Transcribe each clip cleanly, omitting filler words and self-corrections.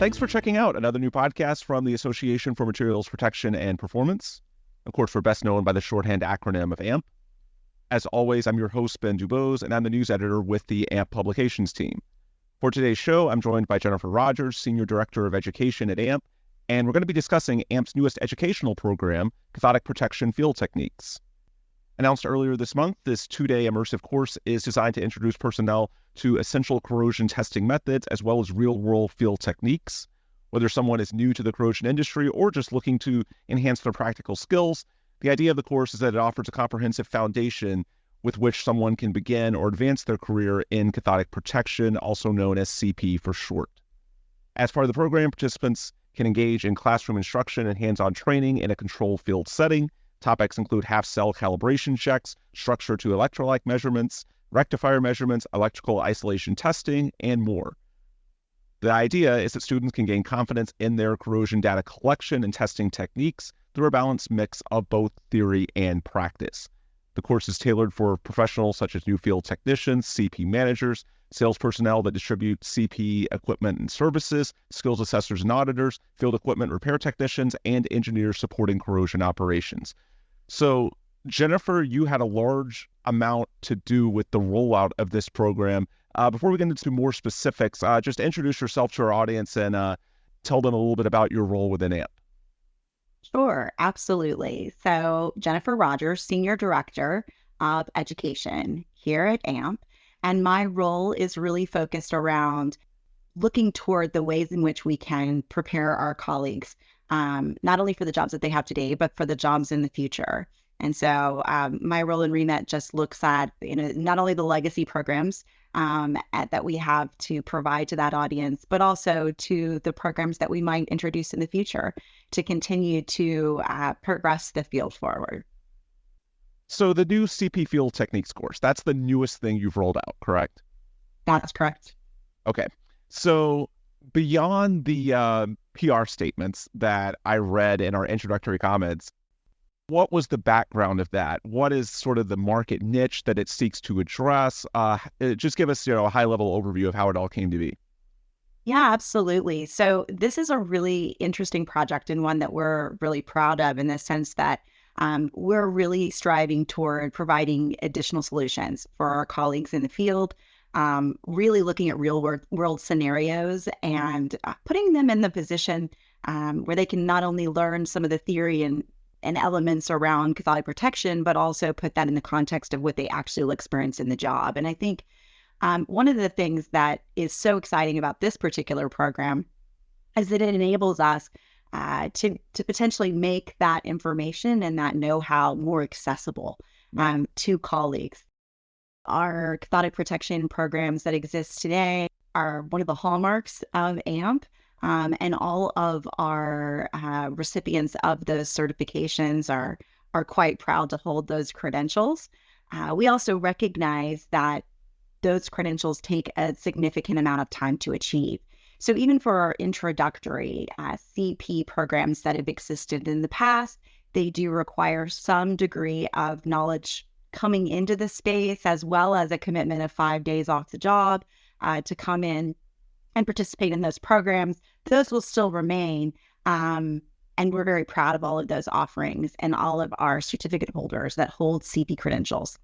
Thanks for checking out another new podcast from the Association for Materials Protection and Performance. Of course, we're best known by the shorthand acronym of AMP. As always, I'm your host, Ben Dubose, and I'm the news editor with the AMP publications team. For today's show, I'm joined by Jennifer Rogers, Senior Director of Education at AMP, and we're going to be discussing AMP's newest educational program, Cathodic Protection Field Techniques. Announced earlier this month, this two-day immersive course is designed to introduce personnel to essential corrosion testing methods as well as real-world field techniques. Whether someone is new to the corrosion industry or just looking to enhance their practical skills, the idea of the course is that it offers a comprehensive foundation with which someone can begin or advance their career in cathodic protection, also known as CP for short. As part of the program, participants can engage in classroom instruction and hands-on training in a controlled field setting. Topics include half-cell calibration checks, structure to electrolyte measurements, rectifier measurements, electrical isolation testing, and more. The idea is that students can gain confidence in their corrosion data collection and testing techniques through a balanced mix of both theory and practice. The course is tailored for professionals such as new field technicians, CP managers, sales personnel that distribute CP equipment and services, skills assessors and auditors, field equipment repair technicians, and engineers supporting corrosion operations. So, Jennifer, you had a large amount to do with the rollout of this program. Before we get into more specifics, just introduce yourself to our audience and tell them a little bit about your role within AMP. Sure, absolutely. So Jennifer Rogers, Senior Director of Education here at AMP, and my role is really focused around looking toward the ways in which we can prepare our colleagues, not only for the jobs that they have today, but for the jobs in the future. And so my role in REMET just looks at not only the legacy programs that we have to provide to that audience, but also to the programs that we might introduce in the future to continue to progress the field forward. So the new CP Field Techniques course, that's the newest thing you've rolled out, correct? That's correct. Okay. So beyond the PR statements that I read in our introductory comments, what was the background of that? What is sort of the market niche that it seeks to address? Just give us, a high-level overview of how it all came to be. Yeah, absolutely. So this is a really interesting project and one that we're really proud of in the sense that we're really striving toward providing additional solutions for our colleagues in the field, really looking at real world scenarios and putting them in the position where they can not only learn some of the theory and elements around cathodic protection, but also put that in the context of what they actually will experience in the job. And I think one of the things that is so exciting about this particular program is that it enables us to potentially make that information and that know-how more accessible to colleagues. Our cathodic protection programs that exist today are one of the hallmarks of AMP. And all of our recipients of those certifications are quite proud to hold those credentials. We also recognize that those credentials take a significant amount of time to achieve. So even for our introductory CP programs that have existed in the past, they do require some degree of knowledge coming into the space, as well as a commitment of 5 days off the job to come in and participate in those programs. Those will still remain. And we're very proud of all of those offerings and all of our certificate holders that hold CP credentials.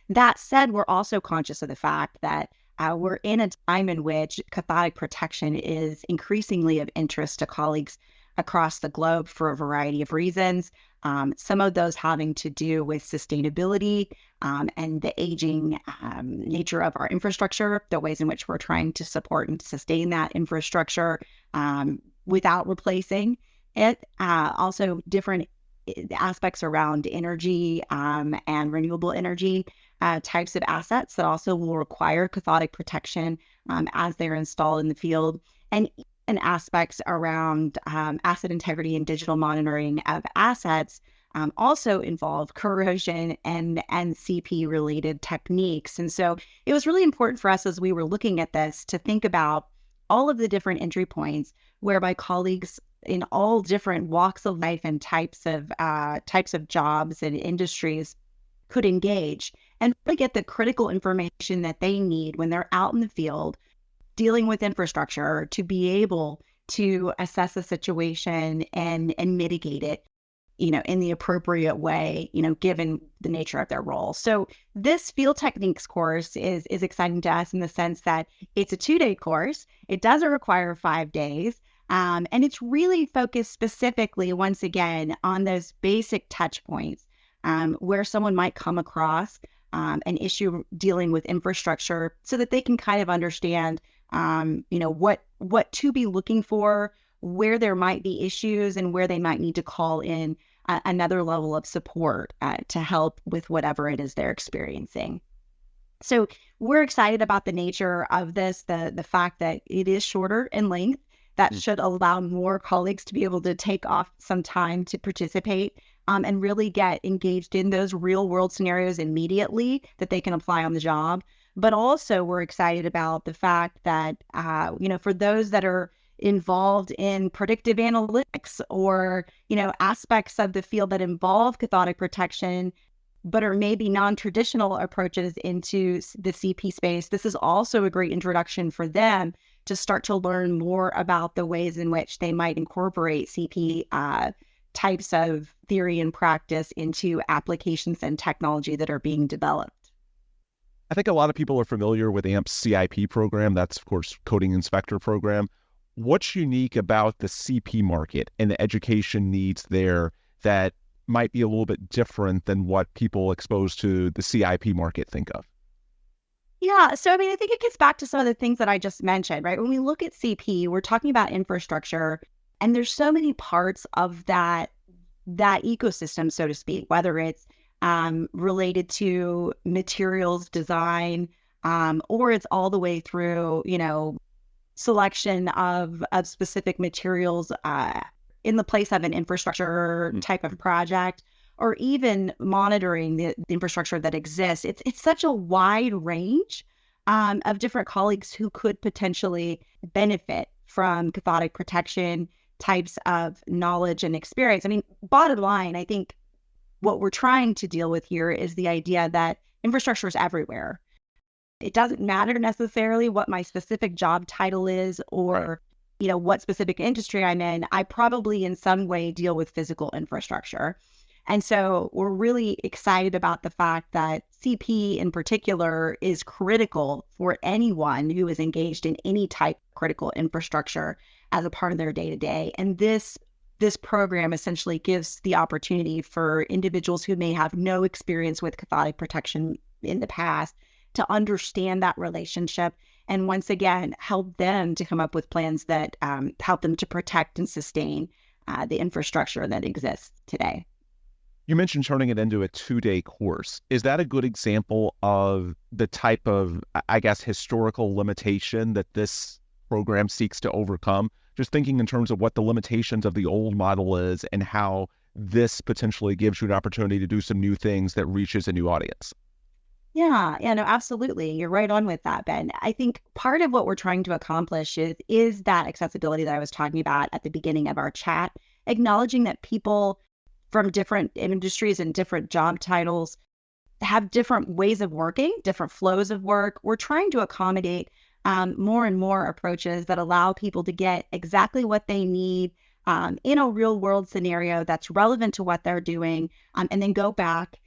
That said, we're also conscious of the fact that we're in a time in which cathodic protection is increasingly of interest to colleagues across the globe for a variety of reasons. Some of those having to do with sustainability and the aging nature of our infrastructure, the ways in which we're trying to support and sustain that infrastructure without replacing it. Also different aspects around energy and renewable energy types of assets that also will require cathodic protection as they're installed in the field. And aspects around asset integrity and digital monitoring of assets also involve corrosion and CP related techniques. And so it was really important for us as we were looking at this to think about all of the different entry points whereby colleagues in all different walks of life and types of jobs and industries could engage and really get the critical information that they need when they're out in the field dealing with infrastructure to be able to assess a situation and mitigate it, in the appropriate way, given the nature of their role. So this field techniques course is exciting to us in the sense that it's a 2-day course. It doesn't require 5 days. And it's really focused specifically, once again, on those basic touch points where someone might come across an issue dealing with infrastructure so that they can kind of understand, what to be looking for, where there might be issues, and where they might need to call in another level of support to help with whatever it is they're experiencing. So we're excited about the nature of this, the fact that it is shorter in length. That should allow more colleagues to be able to take off some time to participate and really get engaged in those real world scenarios immediately that they can apply on the job. But also we're excited about the fact that, for those that are involved in predictive analytics or, aspects of the field that involve cathodic protection, but are maybe non-traditional approaches into the CP space, this is also a great introduction for them to start to learn more about the ways in which they might incorporate CP types of theory and practice into applications and technology that are being developed. I think a lot of people are familiar with AMP's CIP program. That's, of course, Coding Inspector program. What's unique about the CP market and the education needs there that might be a little bit different than what people exposed to the CIP market think of? Yeah. So, I think it gets back to some of the things that I just mentioned, right? When we look at CP, we're talking about infrastructure, and there's so many parts of that ecosystem, so to speak, whether it's related to materials design, or it's all the way through, selection of specific materials in the place of an infrastructure type of project, or even monitoring the infrastructure that exists. It's such a wide range of different colleagues who could potentially benefit from cathodic protection types of knowledge and experience. Bottom line, I think what we're trying to deal with here is the idea that infrastructure is everywhere. It doesn't matter necessarily what my specific job title is or, what specific industry I'm in. I probably in some way deal with physical infrastructure. And so we're really excited about the fact that CP in particular is critical for anyone who is engaged in any type of critical infrastructure as a part of their day-to-day. And this program essentially gives the opportunity for individuals who may have no experience with cathodic protection in the past to understand that relationship, and once again, help them to come up with plans that help them to protect and sustain the infrastructure that exists today. You mentioned turning it into a 2-day course. Is that a good example of the type of, historical limitation that this program seeks to overcome? Just thinking in terms of what the limitations of the old model is and how this potentially gives you an opportunity to do some new things that reaches a new audience. Yeah, no, absolutely. You're right on with that, Ben. I think part of what we're trying to accomplish is that accessibility that I was talking about at the beginning of our chat, acknowledging that people from different industries and different job titles have different ways of working, different flows of work. We're trying to accommodate more and more approaches that allow people to get exactly what they need in a real world scenario that's relevant to what they're doing, and then go back,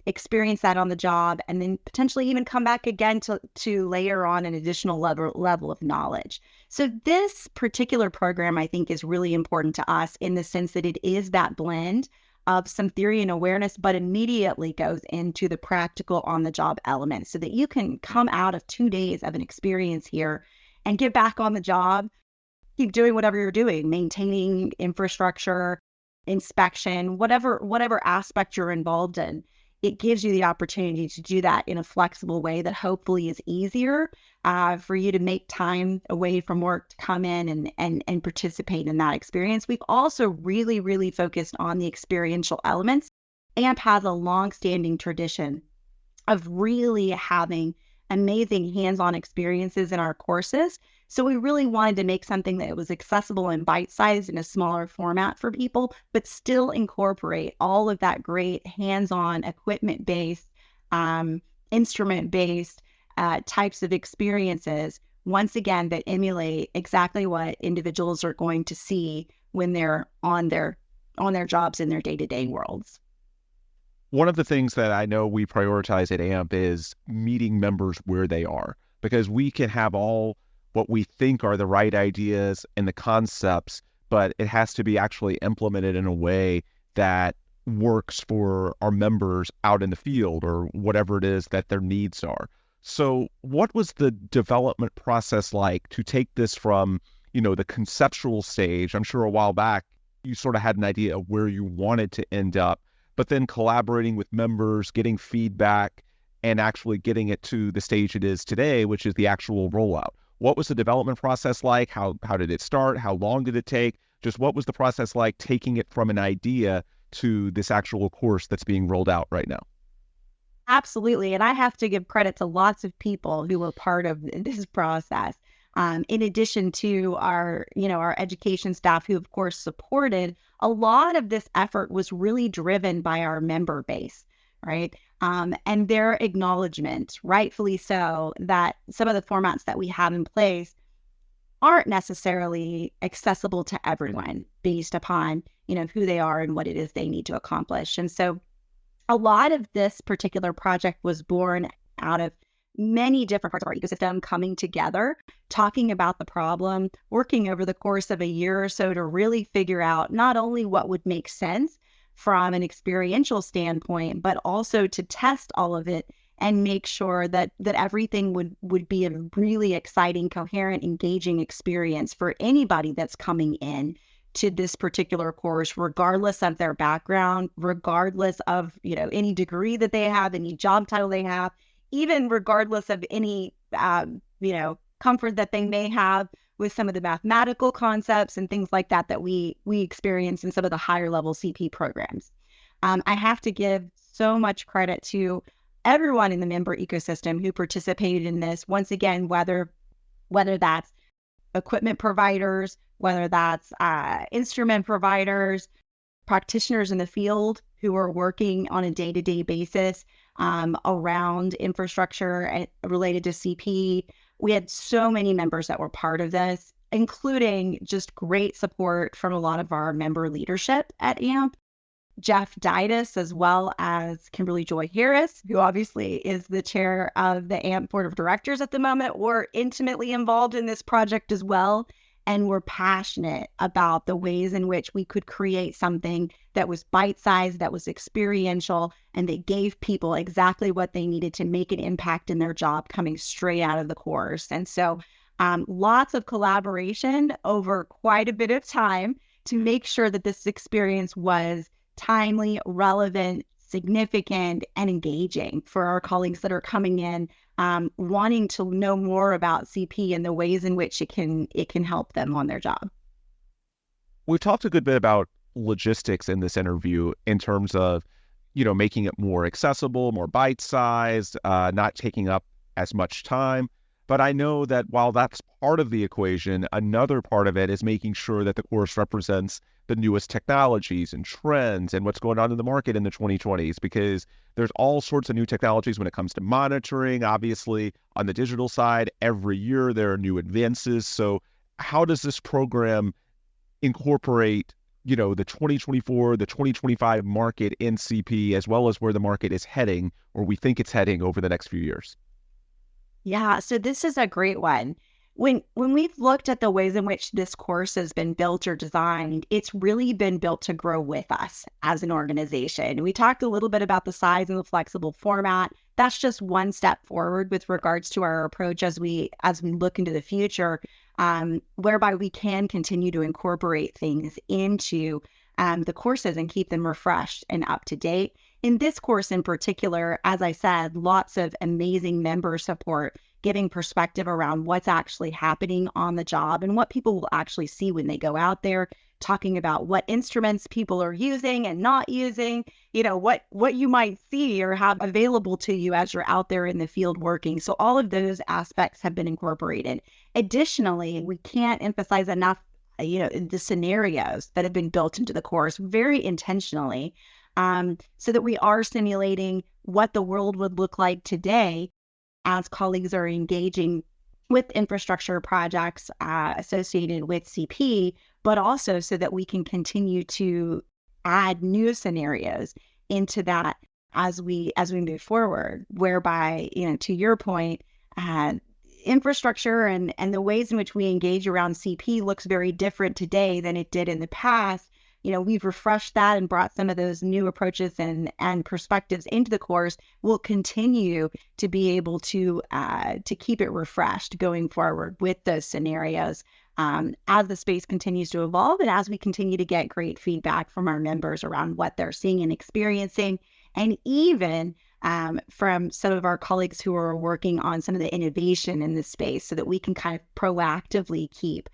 experience that on the job, and then potentially even come back again to layer on an additional level of knowledge. So this particular program, I think, is really important to us in the sense that it is that blend of some theory and awareness, but immediately goes into the practical on-the-job elements so that you can come out of 2 days of an experience here and get back on the job, keep doing whatever you're doing, maintaining infrastructure, inspection, whatever aspect you're involved in. It gives you the opportunity to do that in a flexible way that hopefully is easier for you to make time away from work to come in and participate in that experience. We've also really, really focused on the experiential elements. AMP has a long-standing tradition of really having amazing hands-on experiences in our courses. So we really wanted to make something that was accessible and bite-sized in a smaller format for people, but still incorporate all of that great hands-on equipment-based, instrument-based types of experiences once again, that emulate exactly what individuals are going to see when they're on their jobs in their day-to-day worlds. One of the things that I know we prioritize at AMP is meeting members where they are, because we can have all what we think are the right ideas and the concepts, but it has to be actually implemented in a way that works for our members out in the field or whatever it is that their needs are. So what was the development process like to take this from, the conceptual stage? I'm sure a while back you sort of had an idea of where you wanted to end up, but then collaborating with members, getting feedback, and actually getting it to the stage it is today, which is the actual rollout. What was the development process like? How did it start? How long did it take? Just what was the process like taking it from an idea to this actual course that's being rolled out right now? Absolutely. And I have to give credit to lots of people who were part of this process. In addition to our education staff, who of course supported, a lot of this effort was really driven by our member base, right? And their acknowledgement, rightfully so, that some of the formats that we have in place aren't necessarily accessible to everyone based upon, who they are and what it is they need to accomplish. And so a lot of this particular project was born out of many different parts of our ecosystem coming together, talking about the problem, working over the course of a year or so to really figure out not only what would make sense from an experiential standpoint, but also to test all of it and make sure that everything would be a really exciting, coherent, engaging experience for anybody that's coming in to this particular course, regardless of their background, regardless of, any degree that they have, any job title they have, even regardless of any, comfort that they may have with some of the mathematical concepts and things like that we experience in some of the higher level CP programs. I have to give so much credit to everyone in the member ecosystem who participated in this. Once again, whether that's equipment providers, whether that's instrument providers, practitioners in the field who are working on a day-to-day basis around infrastructure related to CP. We had so many members that were part of this, including just great support from a lot of our member leadership at AMP. Jeff Didus, as well as Kimberly Joy Harris, who obviously is the chair of the AMP Board of Directors at the moment, were intimately involved in this project as well, and were passionate about the ways in which we could create something that was bite-sized, that was experiential, and that gave people exactly what they needed to make an impact in their job coming straight out of the course. And so lots of collaboration over quite a bit of time to make sure that this experience was timely, relevant, significant, and engaging for our colleagues that are coming in, wanting to know more about CP and the ways in which it can help them on their job. We've talked a good bit about logistics in this interview in terms of, making it more accessible, more bite-sized, not taking up as much time. But I know that while that's part of the equation, another part of it is making sure that the course represents the newest technologies and trends and what's going on in the market in the 2020s, because there's all sorts of new technologies when it comes to monitoring. Obviously, on the digital side, every year there are new advances. So how does this program incorporate, the 2024, the 2025 market in CP, as well as where the market is heading, or we think it's heading over the next few years? Yeah, so this is a great one. When we've looked at the ways in which this course has been built or designed, it's really been built to grow with us as an organization. We talked a little bit about the size and the flexible format. That's just one step forward with regards to our approach as we look into the future, whereby we can continue to incorporate things into the courses and keep them refreshed and up to date. In this course in particular, as I said, lots of amazing member support, giving perspective around what's actually happening on the job and what people will actually see when they go out there, talking about what instruments people are using and not using, what you might see or have available to you as you're out there in the field working. So all of those aspects have been incorporated. Additionally, we can't emphasize enough, the scenarios that have been built into the course very intentionally, so that we are simulating what the world would look like today as colleagues are engaging with infrastructure projects associated with CP, but also so that we can continue to add new scenarios into that as we move forward, whereby, to your point, infrastructure and the ways in which we engage around CP looks very different today than it did in the past. We've refreshed that and brought some of those new approaches and perspectives into the course. We'll continue to be able to keep it refreshed going forward with those scenarios as the space continues to evolve and as we continue to get great feedback from our members around what they're seeing and experiencing, and even from some of our colleagues who are working on some of the innovation in this space so that we can kind of proactively keep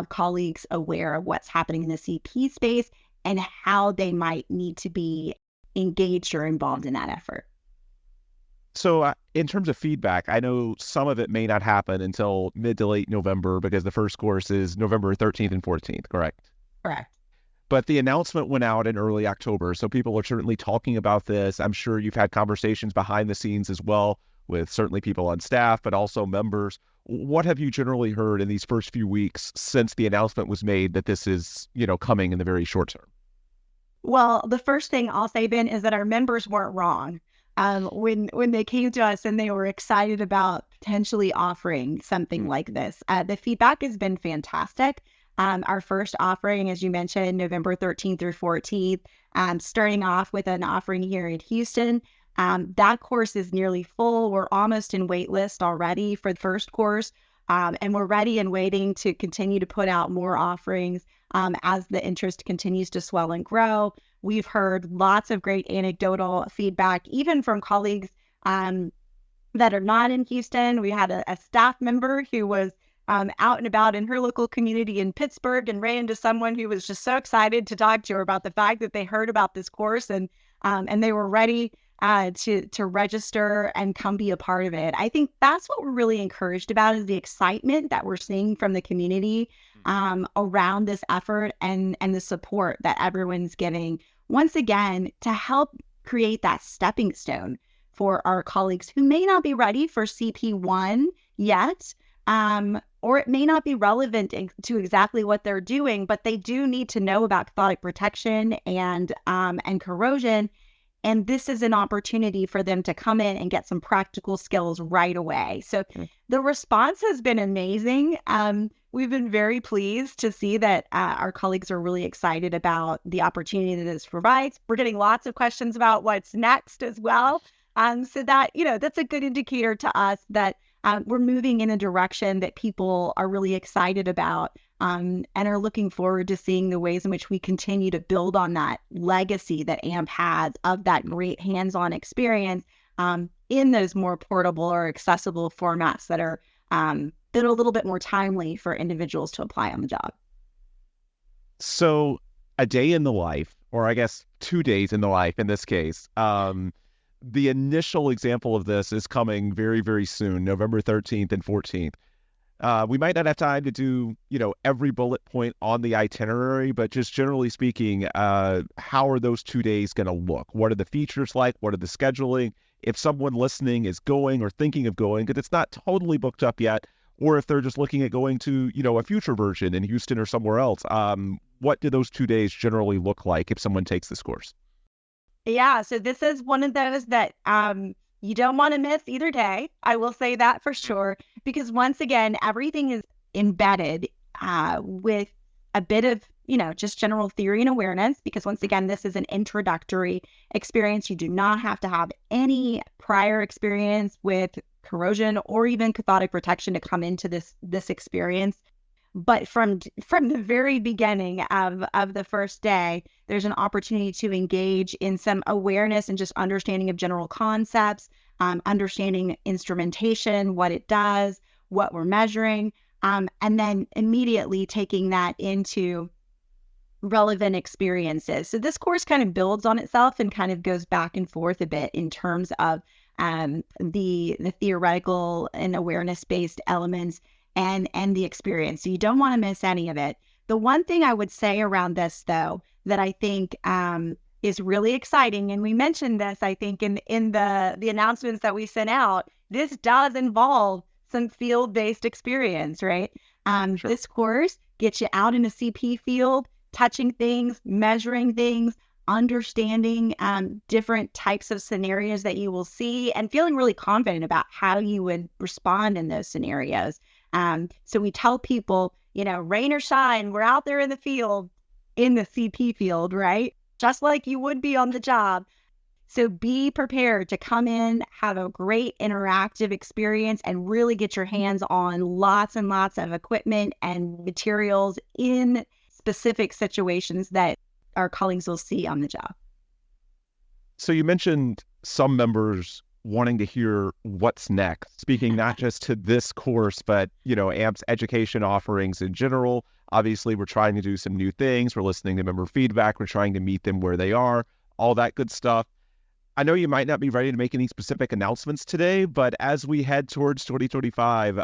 colleagues aware of what's happening in the CP space and how they might need to be engaged or involved in that effort. So in terms of feedback, I know some of it may not happen until mid to late November because the first course is November 13th and 14th, correct? Correct. But the announcement went out in early October, so people are certainly talking about this. I'm sure you've had conversations behind the scenes as well with certainly people on staff, but also members. What have you generally heard in these first few weeks since the announcement was made that this is, coming in the very short term? Well, the first thing I'll say, Ben, is that our members weren't wrong. When they came to us and they were excited about potentially offering something like this, the feedback has been fantastic. Our first offering, as you mentioned, November 13th through 14th, starting off with an offering here in Houston. That course is nearly full. We're almost in wait list already for the first course. And we're ready and waiting to continue to put out more offerings as the interest continues to swell and grow. We've heard lots of great anecdotal feedback, even from colleagues that are not in Houston. We had a staff member who was out and about in her local community in Pittsburgh and ran into someone who was just so excited to talk to her about the fact that they heard about this course and they were ready to register and come be a part of it. I think that's what we're really encouraged about is the excitement that we're seeing from the community around this effort and the support that everyone's giving once again to help create that stepping stone for our colleagues who may not be ready for CP1 yet, or it may not be relevant to exactly what they're doing, but they do need to know about cathodic protection and corrosion. And this is an opportunity for them to come in and get some practical skills right away. So the response has been amazing. We've been very pleased to see that our colleagues are really excited about the opportunity that this provides. We're getting lots of questions about what's next as well. So that, that's a good indicator to us that we're moving in a direction that people are really excited about and are looking forward to seeing the ways in which we continue to build on that legacy that AMP has of that great hands-on experience in those more portable or accessible formats that are a little bit more timely for individuals to apply on the job. So a day in the life, or I guess 2 days in the life in this case, the initial example of this is coming very, very soon, November 13th and 14th. We might not have time to do, every bullet point on the itinerary, but just generally speaking, how are those 2 days going to look? What are the features like? What are the scheduling? If someone listening is going or thinking of going, because it's not totally booked up yet, or if they're just looking at going to, a future version in Houston or somewhere else, what do those 2 days generally look like if someone takes this course? Yeah, so this is one of those that you don't want to miss either day. I will say that for sure, because once again, everything is embedded with a bit of, just general theory and awareness, because once again, this is an introductory experience. You do not have to have any prior experience with corrosion or even cathodic protection to come into this experience. But from the very beginning of the first day, there's an opportunity to engage in some awareness and just understanding of general concepts, understanding instrumentation, what it does, what we're measuring, and then immediately taking that into relevant experiences. So this course kind of builds on itself and kind of goes back and forth a bit in terms of the theoretical and awareness-based elements and the experience. So you don't want to miss any of it. The one thing I would say around this, though, that I think is really exciting, and we mentioned this, I think, in the announcements that we sent out, this does involve some field-based experience, right? Sure. This course gets you out in a CP field, touching things, measuring things, understanding different types of scenarios that you will see, and feeling really confident about how you would respond in those scenarios. So we tell people, rain or shine, we're out there in the field, in the CP field, right? Just like you would be on the job. So be prepared to come in, have a great interactive experience, and really get your hands on lots and lots of equipment and materials in specific situations that our colleagues will see on the job. So you mentioned some members wanting to hear what's next, speaking not just to this course, but, AMP's education offerings in general. Obviously, we're trying to do some new things. We're listening to member feedback. We're trying to meet them where they are, all that good stuff. I know you might not be ready to make any specific announcements today, but as we head towards 2025,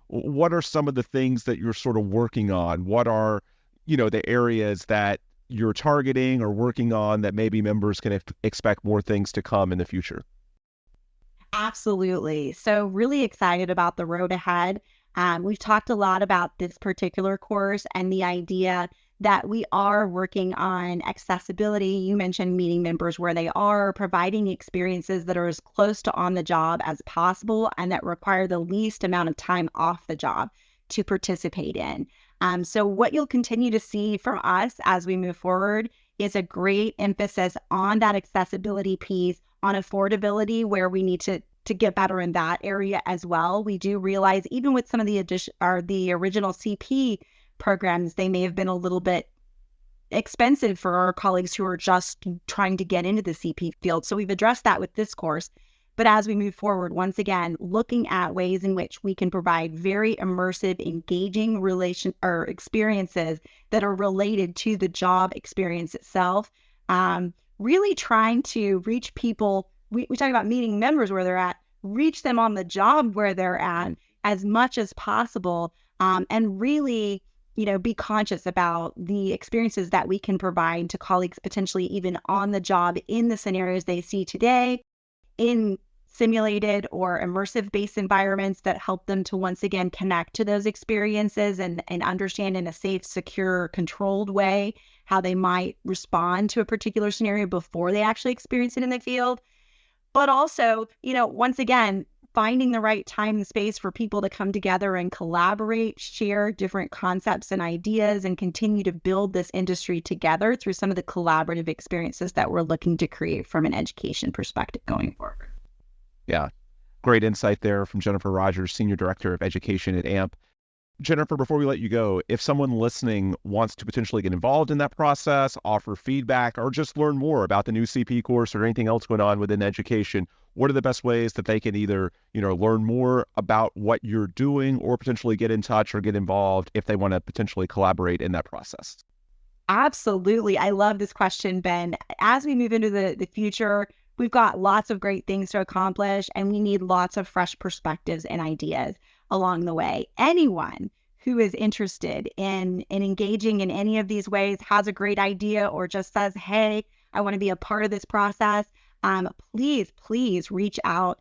what are some of the things that you're sort of working on? What are, the areas that you're targeting or working on that maybe members can expect more things to come in the future? Absolutely. So really excited about the road ahead. We've talked a lot about this particular course and the idea that we are working on accessibility. You mentioned meeting members where they are, providing experiences that are as close to on the job as possible and that require the least amount of time off the job to participate in. So what you'll continue to see from us as we move forward is a great emphasis on that accessibility piece, on affordability, where we need to get better in that area as well. We do realize even with some of the original CP programs, they may have been a little bit expensive for our colleagues who are just trying to get into the CP field. So we've addressed that with this course. But as we move forward, once again, looking at ways in which we can provide very immersive, engaging experiences that are related to the job experience itself, really trying to reach people. We talk about meeting members where they're at, reach them on the job where they're at as much as possible, and really, be conscious about the experiences that we can provide to colleagues potentially even on the job in the scenarios they see today, in simulated or immersive based environments that help them to once again connect to those experiences and understand in a safe, secure, controlled way how they might respond to a particular scenario before they actually experience it in the field. But also, once again, finding the right time and space for people to come together and collaborate, share different concepts and ideas, and continue to build this industry together through some of the collaborative experiences that we're looking to create from an education perspective going forward. Yeah, great insight there from Jennifer Rogers, Senior Director of Education at AMP. Jennifer, before we let you go, if someone listening wants to potentially get involved in that process, offer feedback, or just learn more about the new CP course or anything else going on within education, what are the best ways that they can either, learn more about what you're doing or potentially get in touch or get involved if they want to potentially collaborate in that process? Absolutely. I love this question, Ben. As we move into the future, we've got lots of great things to accomplish, and we need lots of fresh perspectives and ideas along the way. Anyone who is interested in engaging in any of these ways, has a great idea, or just says, hey, I want to be a part of this process, please reach out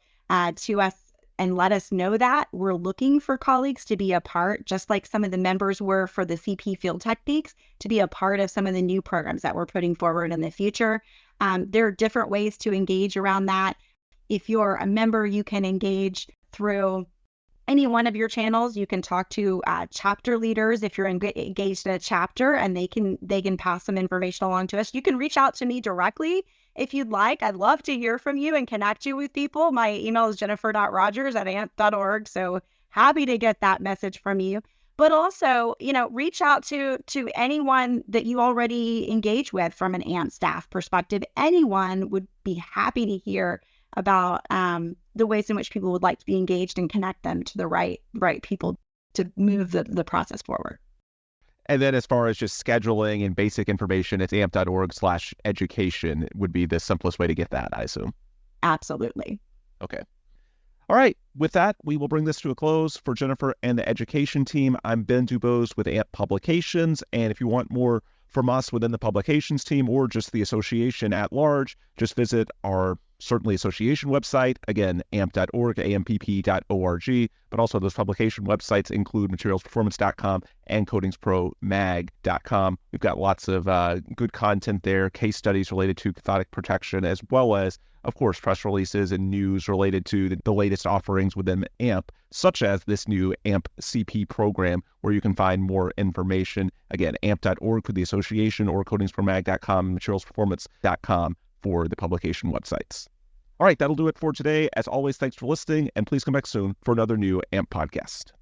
to us and let us know that. We're looking for colleagues to be a part, just like some of the members were for the CP Field Techniques, to be a part of some of the new programs that we're putting forward in the future. There are different ways to engage around that. If you're a member, you can engage through any one of your channels. You can talk to chapter leaders if you're engaged in a chapter, and they can pass some information along to us. You can reach out to me directly if you'd like. I'd love to hear from you and connect you with people. My email is jennifer.rogers@amp.org. So happy to get that message from you. But also, reach out to anyone that you already engage with from an AMP staff perspective. Anyone would be happy to hear about the ways in which people would like to be engaged and connect them to the right people to move the process forward. And then as far as just scheduling and basic information, it's amp.org/education would be the simplest way to get that, I assume. Absolutely. Okay. All right. With that, we will bring this to a close. For Jennifer and the education team, I'm Ben Dubose with AMP Publications. And if you want more from us within the publications team or just the association at large, just visit our certainly association website, again, amp.org, ampp.org, but also those publication websites include materialsperformance.com and coatingspromag.com. We've got lots of good content there, case studies related to cathodic protection, as well as, of course, press releases and news related to the latest offerings within AMP, such as this new AMPP program, where you can find more information. Again, amp.org for the association, or coatingspromag.com, materialsperformance.com for the publication websites. All right, that'll do it for today. As always, thanks for listening, and please come back soon for another new AMP podcast.